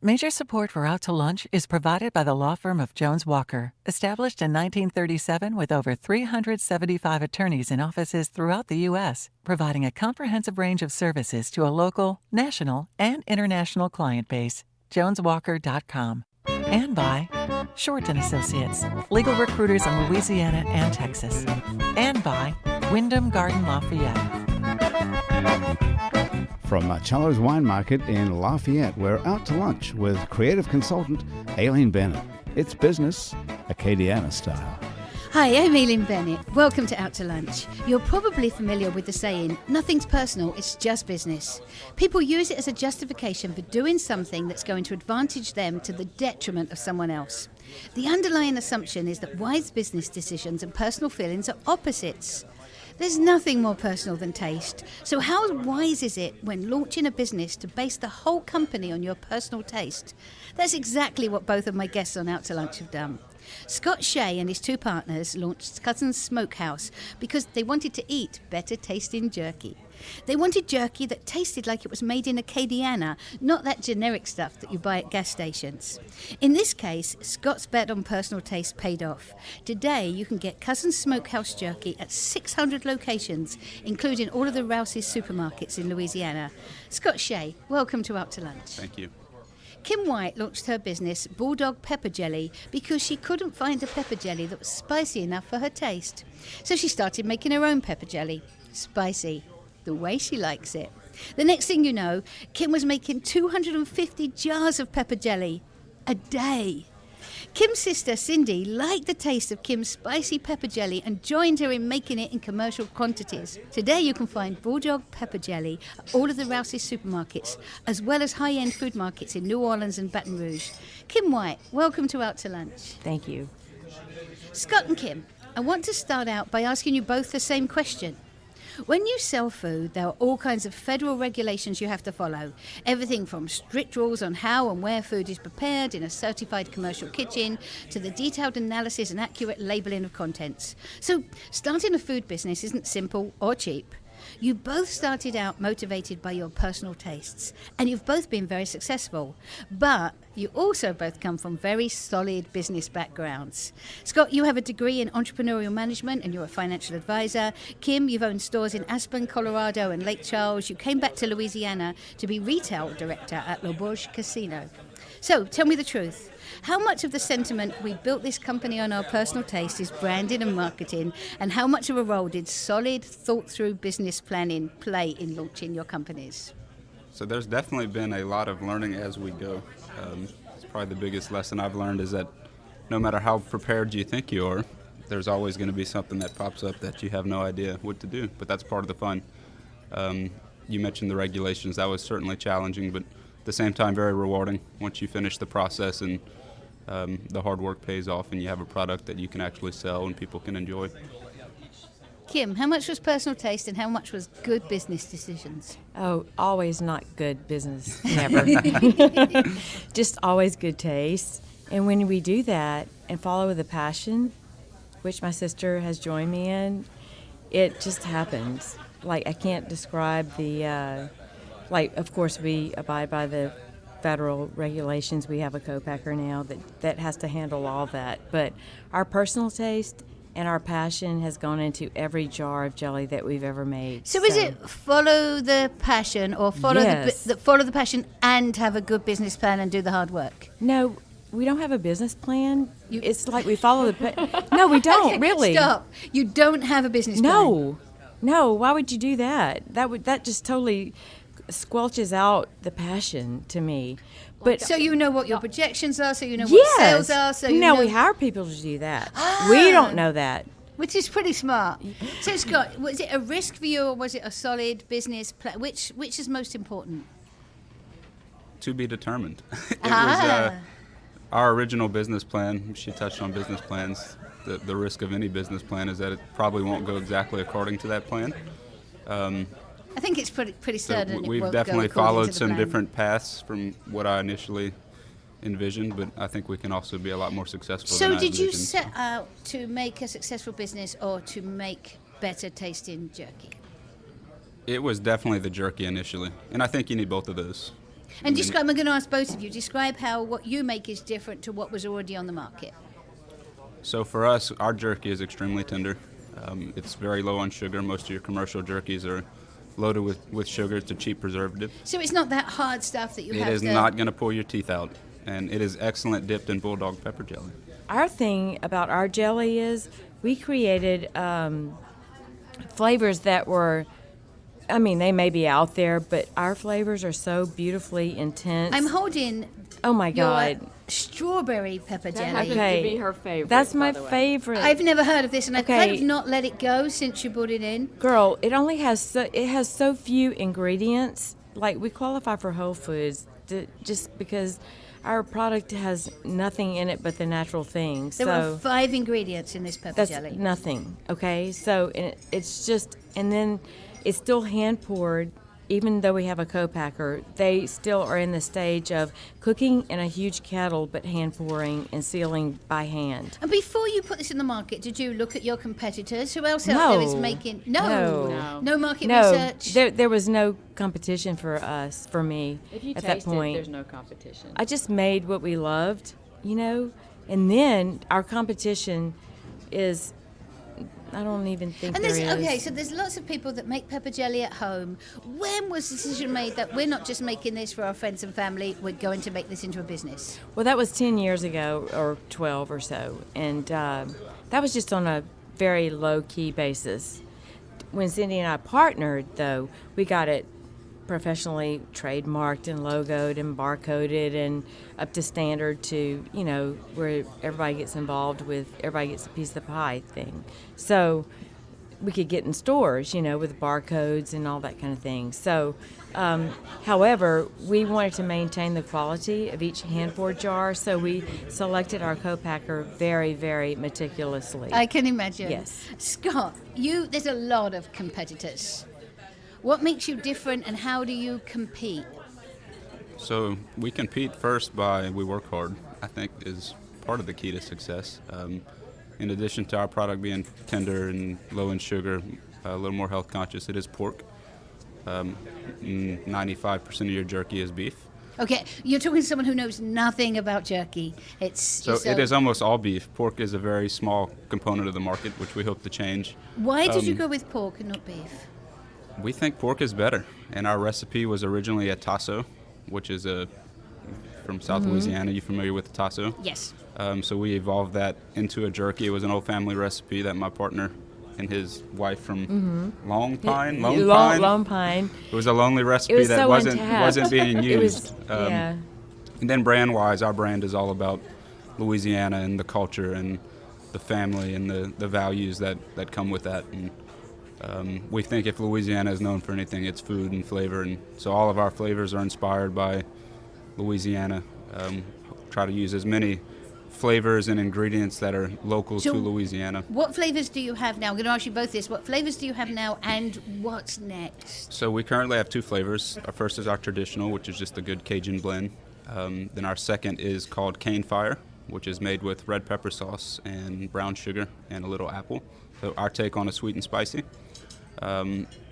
Major support for Out to Lunch is provided by the law firm of Jones Walker, established in 1937 with over 375 attorneys in offices throughout the U.S., providing a comprehensive range of services to a local, national, and international client base. JonesWalker.com. And by Shorten Associates, legal recruiters in Louisiana and Texas. And by Wyndham Garden Lafayette. From Cello's Wine Market in Lafayette, we're out to lunch with creative consultant Aileen Bennett. It's business, Acadiana style. Hi, I'm Aileen Bennett. Welcome to Out to Lunch. You're probably familiar with the saying, nothing's personal, it's just business. People use it as a justification for doing something that's going to advantage them to the detriment of someone else. The underlying assumption is that wise business decisions and personal feelings are opposites. There's nothing more personal than taste. So how wise is it when launching a business to base the whole company on your personal taste? That's exactly what both of my guests on Out to Lunch have done. Scott Shea and his two partners launched Cousins Smokehouse because they wanted to eat better tasting jerky. They wanted jerky that tasted like it was made in Acadiana, not that generic stuff that you buy at gas stations. In this case, Scott's bet on personal taste paid off. Today, you can get Cousins Smokehouse jerky at 600 locations, including all of the Rouses supermarkets in Louisiana. Scott Shea, welcome to Out to Lunch. Thank you. Kim White launched her business, Bulldog Pepper Jelly, because she couldn't find a pepper jelly that was spicy enough for her taste. So she started making her own pepper jelly. Spicy. The way she likes it. The next thing you know, Kim was making 250 jars of pepper jelly a day. Kim's sister Cindy liked the taste of Kim's spicy pepper jelly and joined her in making it in commercial quantities. Today you can find Bulldog Pepper Jelly at all of the Rouses supermarkets, as well as high-end food markets in New Orleans and Baton Rouge. Kim White, welcome to Out to Lunch. Thank you. Scott and Kim, I want to start out by asking you both the same question. When you sell food, there are all kinds of federal regulations you have to follow. Everything from strict rules on how and where food is prepared in a certified commercial kitchen to the detailed analysis and accurate labeling of contents. So starting a food business isn't simple or cheap. You both started out motivated by your personal tastes, and you've both been very successful. But you also both come from very solid business backgrounds. Scott, you have a degree in entrepreneurial management and you're a financial advisor. Kim, you've owned stores in Aspen, Colorado and Lake Charles. You came back to Louisiana to be retail director at L'Auberge Casino. So tell me the truth. How much of the sentiment we built this company on our personal taste is branding and marketing, and how much of a role did solid, thought-through business planning play in launching your companies? So there's definitely been a lot of learning as we go. It's probably the biggest lesson I've learned is that no matter how prepared you think you are, there's always going to be something that pops up that you have no idea what to do, but that's part of the fun. You mentioned the regulations. That was certainly challenging, but at the same time very rewarding once you finish the process and the hard work pays off and you have a product that you can actually sell and people can enjoy. Kim, how much was personal taste and how much was good business decisions? Oh, always not good business, never. Just always good taste. And when we do that and follow with a passion, which my sister has joined me in, it just happens. Like, I can't describe the, of course we abide by the federal regulations. We have a co-packer now that has to handle all that. But our personal taste and our passion has gone into every jar of jelly that we've ever made. So is it follow the passion or follow follow the passion and have a good business plan and do the hard work? No, we don't have a business plan. It's like we follow the No, we don't, okay, really. Stop. You don't have a business plan? No, why would you do that? That just totally squelches out the passion to me. But so you know what your projections are, so you know what sales are, so you know. We hire people to do that. We don't know that. Which is pretty smart. So Scott, was it a risk for you or was it a solid business plan? Which is most important? To be determined. It was our original business plan. She touched on business plans. The risk of any business plan is that it probably won't go exactly according to that plan. I think it's pretty certain. So we've definitely followed some different paths from what I initially envisioned, but I think we can also be a lot more successful than I envisioned. So did you set out to make a successful business or to make better tasting jerky? It was definitely the jerky initially, and I think you need both of those. And describe, I'm going to ask both of you, describe how what you make is different to what was already on the market. So for us, our jerky is extremely tender. It's very low on sugar. Most of your commercial jerkies are loaded with sugar. It's a cheap preservative. So it's not that hard stuff that you have It to... is not going to pull your teeth out, and it is excellent dipped in bulldog pepper jelly. Our thing about our jelly is we created flavors that were, I mean, they may be out there, but our flavors are so beautifully intense. I'm holding Oh my your God. strawberry pepper That jelly. happens Okay. to be her favorite. That's my by the way. favorite. I've never heard of this, and I've kind Okay. of not let it go since you brought it in. Girl, it only has it has so few ingredients. Like we qualify for Whole Foods just because our product has nothing in it but the natural things. There so are 5 ingredients in this pepper that's jelly. nothing. Okay, so it's just, and then it's still hand poured. Even though we have a co-packer, they still are in the stage of cooking in a huge kettle, but hand pouring and sealing by hand. And before you put this in the market, did you look at your competitors? Who else out there is No. making... No. No market No, research? there was no competition for us, for me, If you at that taste it, point. there's no competition. I just made what we loved, you know, and then our competition is, I don't even think And there there's, is. okay, so there's lots of people that make pepper jelly at home. When was the decision made that we're not just making this for our friends and family, we're going to make this into a business? Well, that was 10 years ago, or 12 or so, and that was just on a very low-key basis. When Cindy and I partnered, though, we got it professionally trademarked and logoed and barcoded and up to standard to, you know, where everybody gets involved with, everybody gets a piece of the pie thing. So we could get in stores, you know, with barcodes and all that kind of thing. So, however, we wanted to maintain the quality of each hand-poured jar, so we selected our co-packer very, very meticulously. I can imagine. Yes. Scott, there's a lot of competitors. What makes you different, and how do you compete? So we compete first by we work hard, I think is part of the key to success. In addition to our product being tender and low in sugar, a little more health conscious, it is pork. 95% of your jerky is beef. Okay, you're talking to someone who knows nothing about jerky. So it is almost all beef. Pork is a very small component of the market, which we hope to change. Why did you go with pork and not beef? We think pork is better, and our recipe was originally a tasso, which is from South Louisiana. You familiar with the tasso? Yes. So we evolved that into a jerky. It was an old family recipe that my partner and his wife from Lone Pine. Long Pine. It was a lonely recipe was that so wasn't untapped. being It was, used. yeah. And then brand-wise, our brand is all about Louisiana and the culture and the family and the values that come with that. And we think if Louisiana is known for anything, it's food and flavor. And so all of our flavors are inspired by Louisiana. Try to use as many flavors and ingredients that are local to Louisiana. What flavors do you have now? I'm going to ask you both this. What flavors do you have now, and what's next? So we currently have 2 flavors. Our first is our traditional, which is just a good Cajun blend. Then our second is called Cane Fire, which is made with red pepper sauce and brown sugar and a little apple. So our take on a sweet and spicy.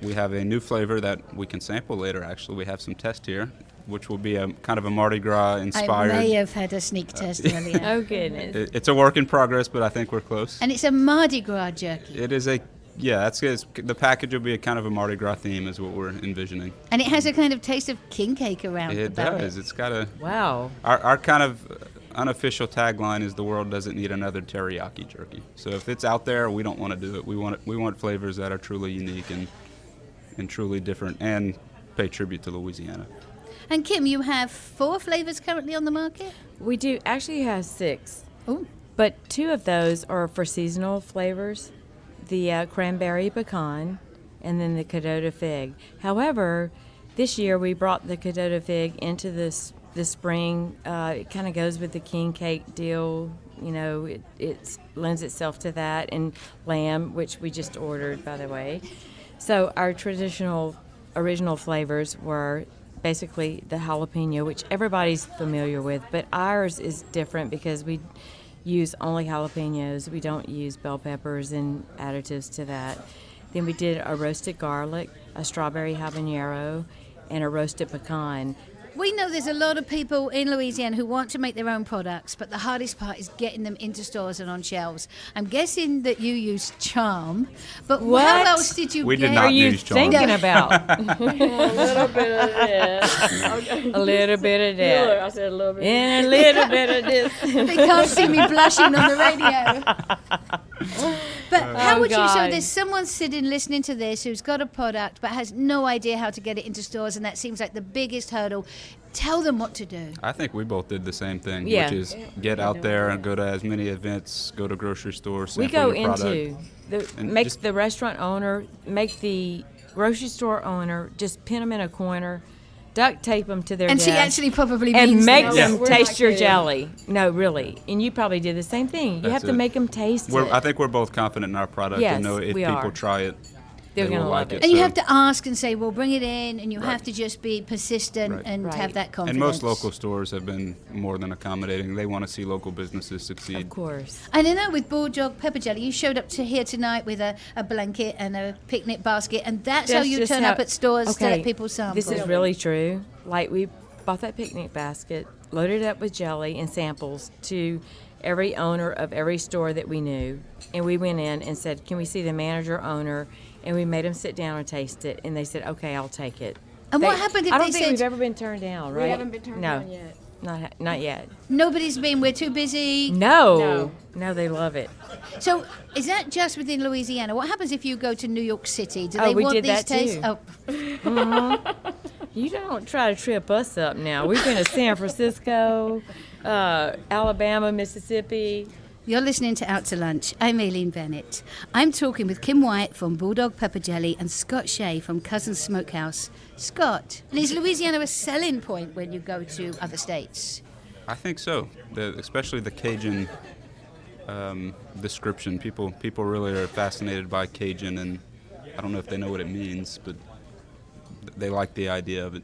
We have a new flavor that we can sample later, actually. We have some test here, which will be a kind of a Mardi Gras inspired. I may have had a sneak test earlier. Oh, goodness. It's a work in progress, but I think we're close. And it's a Mardi Gras jerky. It is the package will be a kind of a Mardi Gras theme is what we're envisioning. And it has a kind of taste of king cake around It about does. it. It's got a, Wow. our kind of unofficial tagline is the world doesn't need another teriyaki jerky. So if it's out there, we don't want to do it. We want flavors that are truly unique and truly different and pay tribute to Louisiana. And Kim, you have 4 flavors currently on the market? We do actually have 6, Oh, but 2 of those are for seasonal flavors, the cranberry pecan and then the Cadota fig. However, this year we brought the Cadota fig into this spring. It kind of goes with the king cake deal. You know, it lends itself to that, and lamb, which we just ordered, by the way. So our traditional original flavors were basically the jalapeno, which everybody's familiar with, but ours is different because we use only jalapenos. We don't use bell peppers and additives to that. Then we did a roasted garlic, a strawberry habanero, and a roasted pecan. We know there's a lot of people in Louisiana who want to make their own products, but the hardest part is getting them into stores and on shelves. I'm guessing that you use charm, but What? how else did you We get? did not Are you use charm. thinking about? A little bit of this. A little bit of Look, that. I said a little bit. And a little bit of this. They can't see me blushing on the radio. But how would you, so God. there's someone sitting listening to this who's got a product but has no idea how to get it into stores, and that seems like the biggest hurdle. Tell them what to do. I think we both did the same thing, Yeah. which is get out there and go to as many events, go to grocery stores, We sample go your product. into And make just- the restaurant owner, make the grocery store owner, just pin them in a corner, duct tape them to their And desk, she actually probably and means make this. them We're taste not your kidding. jelly. No, really. And you probably did the same thing. You That's have to it. make them taste it. I think we're both confident in our product Yes, and know if we people are. try it, They're they gonna will love like it. it. And you So- have to ask and say, well, bring it in, and you Right. have to just be persistent Right. and Right. have that confidence. And most local stores have been more than accommodating. They want to see local businesses succeed. Of course. And I know with Bulldog Pepper Jelly, you showed up to here tonight with a blanket and a picnic basket, and that's how you just turn how- up at stores to okay, let people sample. This is really true. Like, we bought that picnic basket, loaded it up with jelly and samples to every owner of every store that we knew. And we went in and said, can we see the manager owner? And we made them sit down and taste it. And they said, okay, I'll take it. And what happened if I don't they think said- we've ever been turned down, right? We haven't been turned no, down yet. Not yet. Nobody's been, we're too busy. No. No, they love it. So is that just within Louisiana? What happens if you go to New York City? Do Oh, they we want did these that tastes? too. Oh, You don't try to trip us up now. We've been to San Francisco, Alabama, Mississippi. you're listening to Out to Lunch. I'm Aileen Bennett. I'm talking with Kim White from Bulldog Pepper Jelly and Scott Shea from Cousins Smokehouse. Scott, is Louisiana a selling point when you go to other states? I think so. Especially the Cajun description. People really are fascinated by Cajun, and I don't know if they know what it means, but they like the idea of it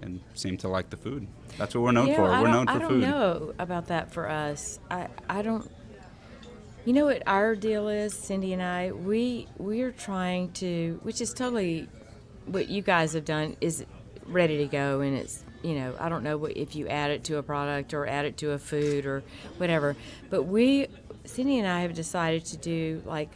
and seem to like the food. That's what we're known for. We're known for I don't food. know about that for us. I don't. You know what our deal is, Cindy and I? We're trying to, which is totally what you guys have done, is ready to go, and it's, you know, I don't know if you add it to a product or add it to a food or whatever, but Cindy and I have decided to do like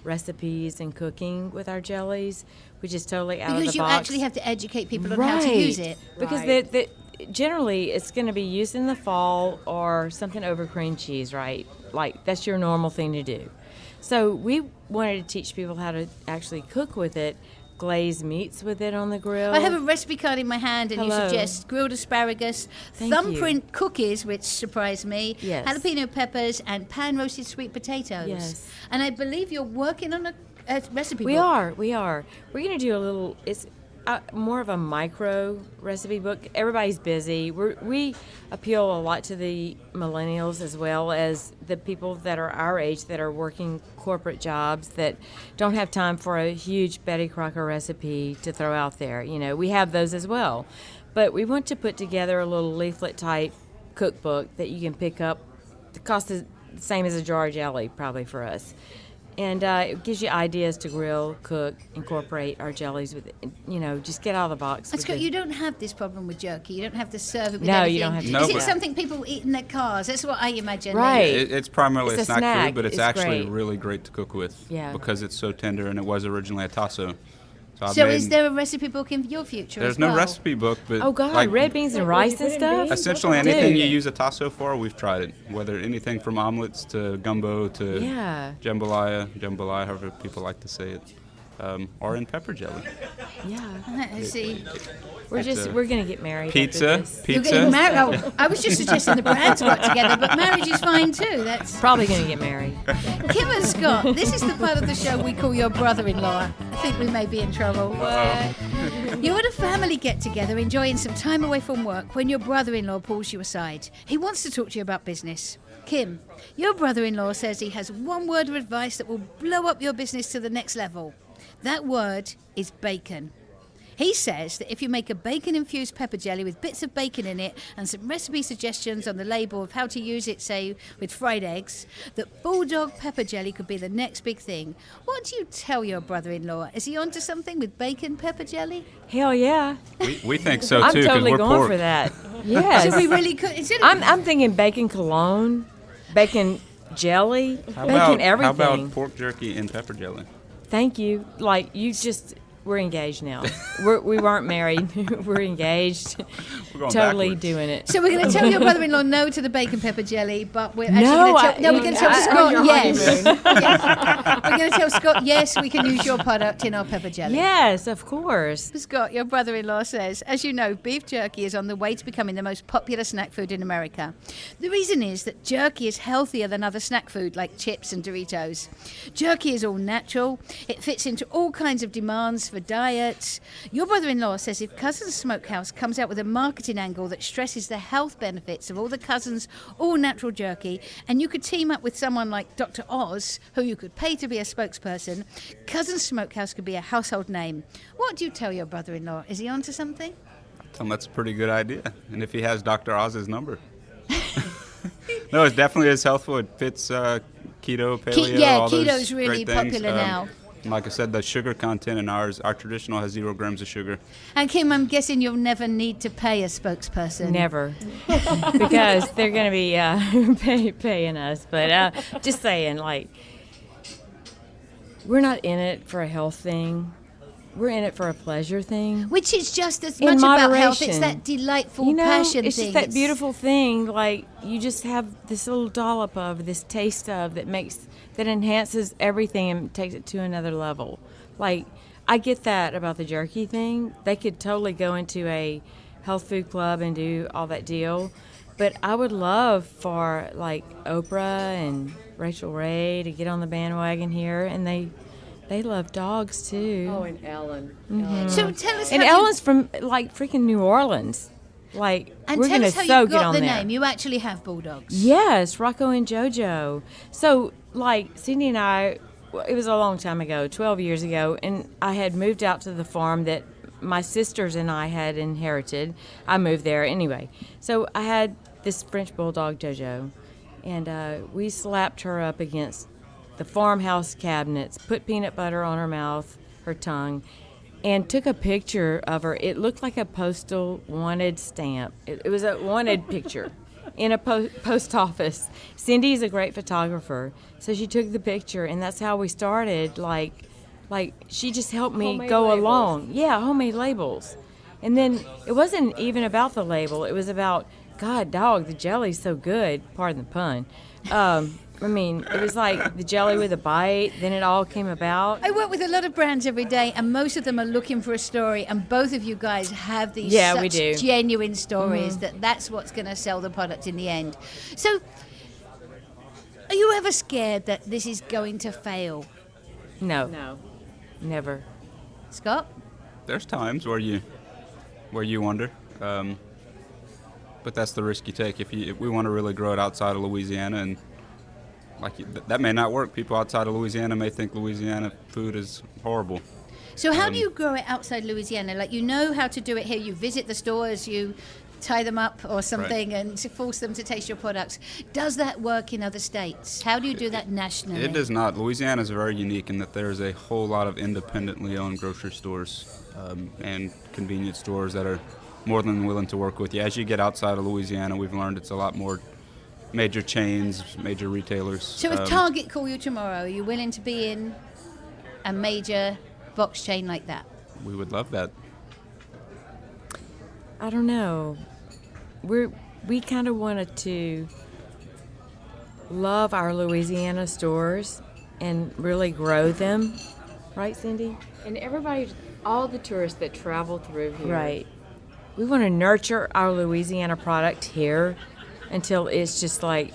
recipes and cooking with our jellies, which is totally out of the Because you box. actually have to educate people on how to use it. Because Right. generally it's going to be used in the fall or something over cream cheese, right? Like that's your normal thing to do. So we wanted to teach people how to actually cook with it, glaze meats with it on the grill. I have a recipe card in my hand, and you Hello. suggest grilled asparagus, Thank you. thumbprint cookies, which surprised me, Yes. jalapeno peppers, and pan-roasted sweet potatoes. Yes. And I believe you're working on a recipe We book. are. We're going to do a little. It's more of a micro recipe book. Everybody's busy. We appeal a lot to the millennials as well as the people that are our age that are working corporate jobs that don't have time for a huge Betty Crocker recipe to throw out there. You know, we have those as well. But we want to put together a little leaflet type cookbook that you can pick up. It costs the same as a jar of jelly probably for us. And it gives you ideas to grill, cook, incorporate our jellies with it. You know, just get out of the box. That's with good. the- You don't have this problem with jerky. You don't have to serve it with No, anything. you don't have to do Is it that. something people eat in their cars? That's what I imagine. Right. It's primarily It's a a snack, snack. food, but it's It's actually great. really great to cook with Yeah. because it's so tender, and it was originally a tasso. I've So made- is there a recipe book in your future There's as no well? recipe book, but Oh God, like, red beans and rice and stuff. essentially Dude. anything you use a tasso for, we've tried it. Whether anything from omelets to gumbo to Yeah. jambalaya, however people like to say it, or in pepper jelly. Yeah, I see. we're gonna get married. after Pizza, this. You're getting pizza. married. Oh, I was just suggesting the brands got together, but marriage is fine too. That's Probably gonna get married. Kim and Scott. This is the part of the show we call your brother-in-law. I think we may be in trouble. You're at a family get-together, enjoying some time away from work, when your brother-in-law pulls you aside. He wants to talk to you about business. Kim, your brother-in-law says he has one word of advice that will blow up your business to the next level. That word is bacon. He says that if you make a bacon-infused pepper jelly with bits of bacon in it and some recipe suggestions on the label of how to use it, say, with fried eggs, that bulldog pepper jelly could be the next big thing. What do you tell your brother-in-law? Is he onto something with bacon pepper jelly? Hell yeah. We think so, I'm too, because totally we're going pork. for that. Yes. So we really could. Instead of I'm thinking bacon cologne, bacon jelly, How bacon about, everything. How about pork jerky and pepper jelly? Thank you. Like, we're engaged now. We weren't married. We're engaged. We're going Totally backwards. doing it. So we're going to tell your brother-in-law no to the bacon pepper jelly, but we're actually No, going to tell, we're going to tell Scott yes. honeymoon. Yes. We're going to tell Scott yes, we can use your product in our pepper jelly. Yes, of course. Scott, your brother-in-law says, as you know, beef jerky is on the way to becoming the most popular snack food in America. The reason is that jerky is healthier than other snack food like chips and Doritos. Jerky is all natural. It fits into all kinds of demands for diets. Your brother-in-law says if Cousins Smokehouse comes out with a marketing angle that stresses the health benefits of all the Cousins all-natural jerky, and you could team up with someone like Dr. Oz, who you could pay to be a spokesperson, Cousins Smokehouse could be a household name. What do you tell your brother-in-law? Is he onto something? Tell him that's a pretty good idea. And if he has Dr. Oz's number. No, it definitely is helpful. It fits keto, paleo, all those keto's really great things. popular now. Like I said, the sugar content in our traditional has 0 grams of sugar. And Kim, I'm guessing you'll never need to pay a spokesperson. Never. Because they're going to be paying us. But just saying, like, we're not in it for a health thing. We're in it for a pleasure thing. Which is just as In much about health. It's moderation. that delightful You know, passion it's thing. just that beautiful thing. Like, you just have this little dollop of, this taste of, that enhances everything and takes it to another level. Like, I get that about the jerky thing. They could totally go into a health food club and do all that deal. But I would love for, like, Oprah and Rachel Ray to get on the bandwagon here, and they love dogs too. Oh, and Ellen. So tell us And how Ellen's from, like, freaking New Orleans. Like, and we're tell gonna us how so you get got on the there. name. You actually have bulldogs. Yes, Rocco and JoJo. So, like, Cindy and I, it was a long time ago, 12 years ago, and I had moved out to the farm that my sisters and I had inherited. I moved there anyway. So I had this French bulldog, JoJo, and we slapped her up against the farmhouse cabinets, put peanut butter on her mouth, her tongue, and took a picture of her. It looked like a postal wanted stamp. It was a wanted picture in a post office. Cindy's a great photographer, so she took the picture, and that's how we started. Like she just helped me Homemade go labels. along. Yeah, homemade labels. And then it wasn't even about the label. It was about, God, dog, the jelly's so good. Pardon the pun. I mean, it was like the jelly with a bite, then it all came about. I work with a lot of brands every day, and most of them are looking for a story, and both of you guys have these Yeah, we such do. genuine stories that's what's going to sell the product in the end. So, are you ever scared that this is going to fail? No, No. never. Scott? There's times where you wonder, but that's the risk you take. If we want to really grow it outside of Louisiana, and that may not work. People outside of Louisiana may think Louisiana food is horrible. So how do you grow it outside Louisiana? Like, you know how to do it here. You visit the stores, you tie them up or something and to force them to taste your products. Does that work in other states? How do you do that nationally? It does not. Louisiana is very unique in that there's a whole lot of independently owned grocery stores and convenience stores that are more than willing to work with you. As you get outside of Louisiana, we've learned it's a lot more major chains, major retailers. So if Target call you tomorrow, are you willing to be in a major box chain like that? We would love that. I don't know. We kind of wanted to love our Louisiana stores and really grow them. Right, Cindy? And everybody, all the tourists that travel through here. Right. We want to nurture our Louisiana product here until it's just like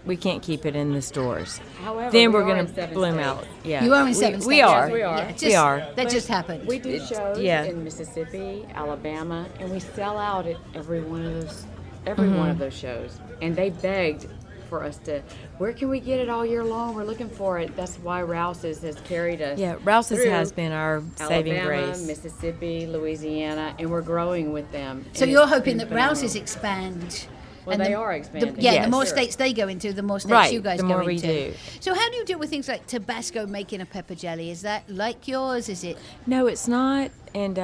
we can't keep it in the stores. However, Then we we're are going in to 7 bloom states. out. Yeah. You are in 7 states. We are. Yes, we are. Yeah, We are. That just happened. We do shows yeah. in Mississippi, Alabama, and we sell out at every one of those shows. And they begged for us to, where can we get it all year long? We're looking for it. That's why Rouses has carried us. Yeah, Rouses through has been our saving Alabama, grace. Mississippi, Louisiana, and we're growing with them. So And you're it's hoping been that Rouses phenomenal. expand. Well, and they are expanding. The Yes. more Sure. states they go into, the more states Right, you guys the go more we into. do. So how do you deal with things like Tabasco making a pepper jelly? Is that like yours? Is it? No, it's not, and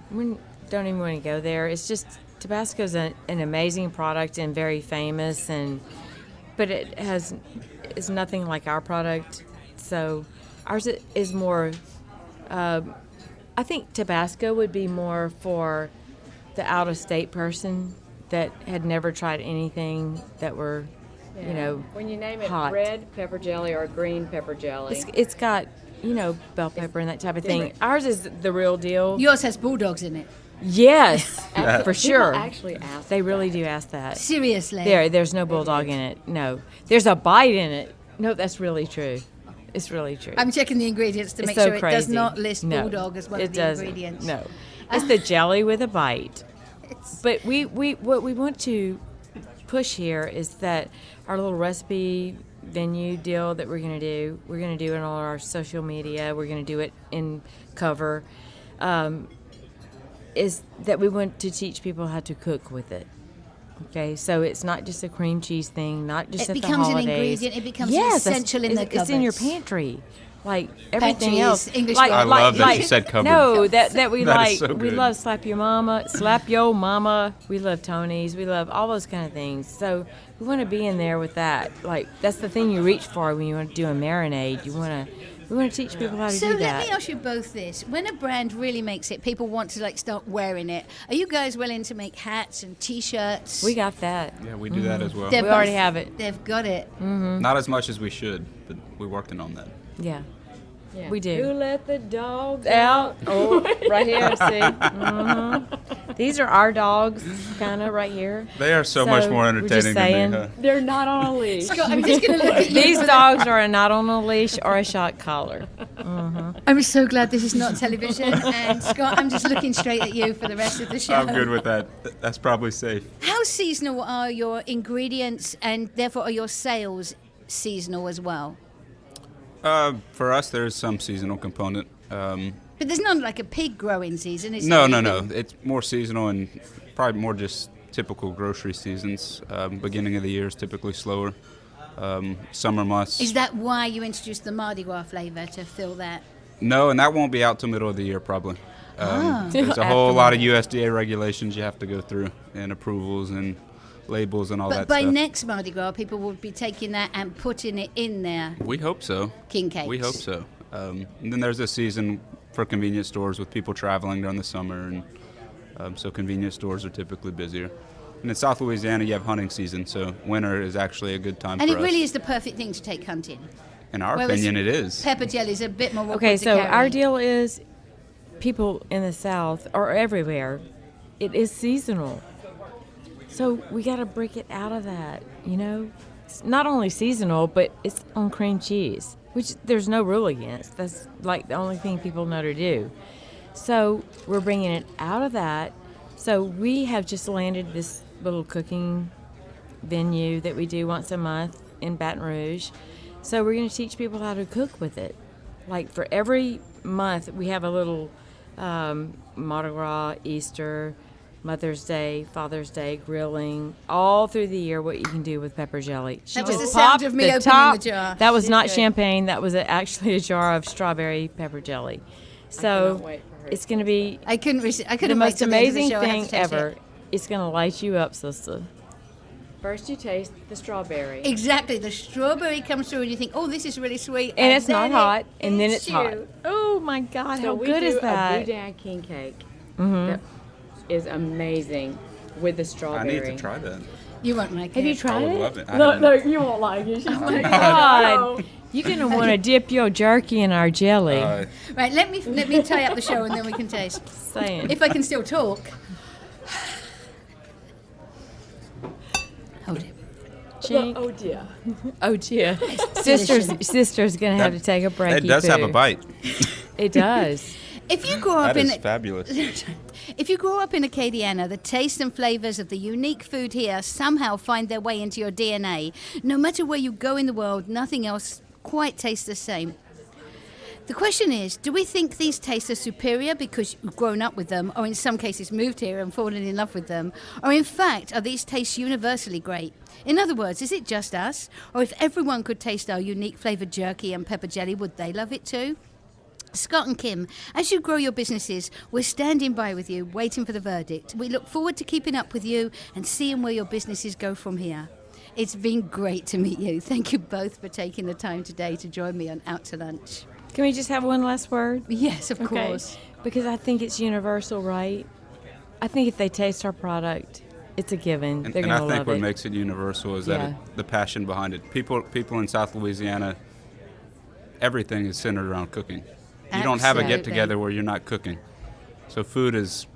we don't even want to go there. It's just Tabasco's an amazing product and very famous, but it's nothing like our product. So ours is more. I think Tabasco would be more for the out-of-state person that had never tried anything that were, when you name it hot. red pepper jelly or green pepper jelly. It's got, bell pepper and that type of thing. Ours is the real deal. Yours has bulldogs in it. Yes, for People sure. actually ask. They really do ask that. Seriously. There's no bulldog in it. No, there's a bite in it. No, that's really true. It's really true. I'm checking the ingredients to It's make so sure it does crazy. not list No, bulldog as one it of the doesn't. ingredients. No, it's the jelly with a bite. But what we want to push here is that our little recipe venue deal that we're going to do it on all our social media. We're going to do it in cover. Is that we want to teach people how to cook with it. Okay, so it's not just a cream cheese thing, not just It at the becomes an holidays. ingredient, it becomes Yes, essential in the it's in your cupboards. pantry, like everything Pantry else. is English like, word. I love that you said cupboard. No, that we That like. is so We good. love slap your mama. We love Tony's. We love all those kind of things. So we want to be in there with that. Like that's the thing you reach for when you want to do a marinade. We want to teach people how to So do let that. me ask you both this. When a brand really makes it, people want to start wearing it. Are you guys willing to make hats and T-shirts? We got that. Yeah, we do that as well. They're We already both- have it. They've got it. Not as much as we should, but we're working on that. Yeah. Yeah. We do. Who let the dogs Out. out? Oh, right here. See. These are our dogs, kind of right here. They are so much more we're just entertaining saying, than me. Huh? They're not on a leash. Scott, I'm just going to look at you. These dogs are not on a leash or a shot collar. I'm so glad this is not television. And Scott, I'm just looking straight at you for the rest of the show. I'm good with that. That's probably safe. How seasonal are your ingredients and therefore are your sales seasonal as well? For us, there's some seasonal component. But there's not like a pig growing season, is No. there? It's more seasonal and probably more just typical grocery seasons. Beginning of the year is typically slower. Summer months. Is that why you introduced the Mardi Gras flavor to fill that? No, and that won't be out till middle of the year probably. There's a whole lot of USDA regulations you have to go through and approvals and labels and all But that by stuff. next Mardi Gras, people will be taking that and putting it in their We hope so. king cakes. We hope so. And then there's a season for convenience stores with people traveling during the summer, and so convenience stores are typically busier. And in South Louisiana, you have hunting season, so winter is actually a good time And for it us. really is the perfect thing to take hunting. In our Whereas opinion, it is. Pepper jelly is a bit more awkward Okay, to so carry. our deal is people in the South or everywhere, it is seasonal. So we got to break it out of that, It's not only seasonal, but it's on cream cheese, which there's no rule against. That's like the only thing people know to do. So we're bringing it out of that. So we have just landed this little cooking venue that we do once a month in Baton Rouge. So we're going to teach people how to cook with it. Like for every month, we have a little Mardi Gras, Easter, Mother's Day, Father's Day, grilling, all through the year what you can do with pepper jelly. She That was just the sound popped of me the opening top. the jar. That was not did. champagne. That was actually a jar of strawberry pepper jelly. cannot So wait for her it's going to be I couldn't the wait most till the end of the amazing show. I have thing to taste ever. it. It's going to light you up, sister. First, you taste the strawberry. Exactly. The strawberry comes through and you think, oh, this is really sweet. And it's not then hot, and then hits it's hot. you. Oh my God, So how we good do is a that? boudin king cake that is amazing with the I strawberry. need to try that. You won't like Have it. you I tried would it? love it. I Look, haven't- look, you won't like it. She's like, God, you're gonna want to dip your jerky in our jelly. Right, let me tie up the show and then we can taste. Saying. If I can still talk. Hold it. Chink. oh dear. Oh dear, delicious. sister's gonna have to take a break. It does have a bite. It does. If you grow up That in is fabulous. If you grow up in Acadiana, the taste and flavors of the unique food here somehow find their way into your DNA. No matter where you go in the world, nothing else quite tastes the same. The question is, do we think these tastes are superior because you've grown up with them, or in some cases moved here and fallen in love with them? Or in fact, are these tastes universally great? In other words, is it just us? Or if everyone could taste our unique flavored jerky and pepper jelly, would they love it too? Scott and Kim, as you grow your businesses, we're standing by with you, waiting for the verdict. We look forward to keeping up with you and seeing where your businesses go from here. It's been great to meet you. Thank you both for taking the time today to join me on Out to Lunch. Can we just have one last word? Yes, of course. Because I think it's universal, right? I think if they taste our product, it's a given. And, They're and going I to think love what it. makes it universal is Yeah. the passion behind it. People in South Louisiana, everything is centered around cooking. You don't have a Absolutely. get-together where you're not cooking. So food is,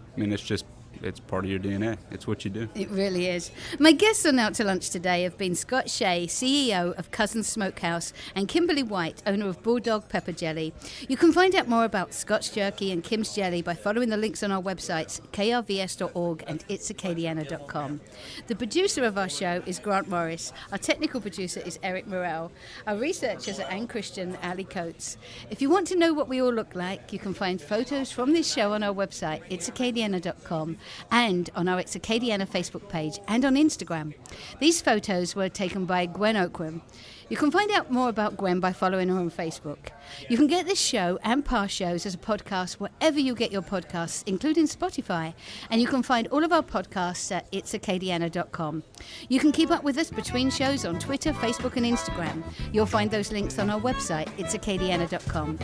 it's part of your DNA. It's what you do. It really is. My guests on Out to Lunch today have been Scott Shea, CEO of Cousins Smokehouse, and Kimberly White, owner of Bulldog Pepper Jelly. You can find out more about Scott's Jerky and Kim's Jelly by following the links on our websites, krvs.org and itsacadiana.com. The producer of our show is Grant Morris. Our technical producer is Eric Morrell. Our researchers are Anne Christian and Ali Coates. If you want to know what we all look like, you can find photos from this show on our website, itsacadiana.com, and on our It's Acadiana Facebook page and on Instagram. These photos were taken by Gwen Oakram. You can find out more about Gwen by following her on Facebook. You can get this show and past shows as a podcast wherever you get your podcasts, including Spotify. And you can find all of our podcasts at itsacadiana.com. You can keep up with us between shows on Twitter, Facebook and Instagram. You'll find those links on our website, itsacadiana.com.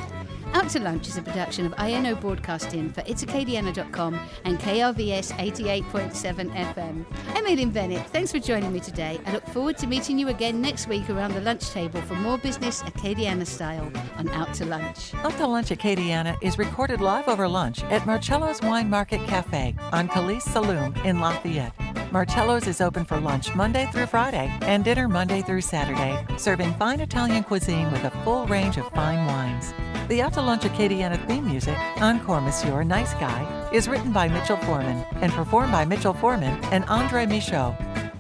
Out to Lunch is a production of INO Broadcasting for itsacadiana.com and KRVS 88.7 FM. I'm Aileen Bennett. Thanks for joining me today. I look forward to meeting you again next week around the lunch table for more business Acadiana style on Out to Lunch. Out to Lunch Acadiana is recorded live over lunch at Marcello's Wine Market Cafe on Calise Saloon in Lafayette. Marcello's is open for lunch Monday through Friday and dinner Monday through Saturday, serving fine Italian cuisine with a full range of fine wines. The Out to Lunch Acadiana theme music, Encore Monsieur Nice Guy, is written by Mitchell Foreman and performed by Mitchell Foreman and Andre Michaud.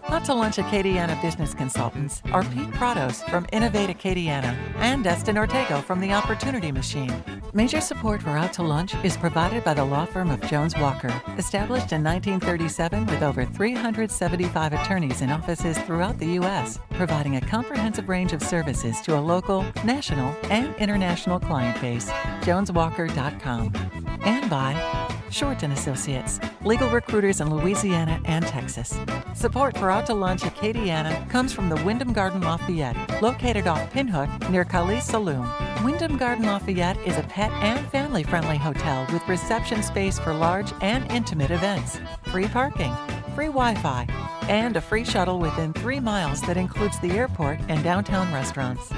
Out to Lunch Acadiana business consultants are Pete Prados from Innovate Acadiana and Destin Ortego from The Opportunity Machine. Major support for Out to Lunch is provided by the law firm of Jones Walker, established in 1937 with over 375 attorneys in offices throughout the U.S., providing a comprehensive range of services to a local, national, and international client base. JonesWalker.com. And by Short & Associates, legal recruiters in Louisiana and Texas. Support for Out to Lunch Acadiana comes from the Wyndham Garden Lafayette, located off Pinhook near Calise Saloon. Wyndham Garden Lafayette is a pet and family-friendly hotel with reception space for large and intimate events, free parking, free Wi-Fi, and a free shuttle within 3 miles that includes the airport and downtown restaurants.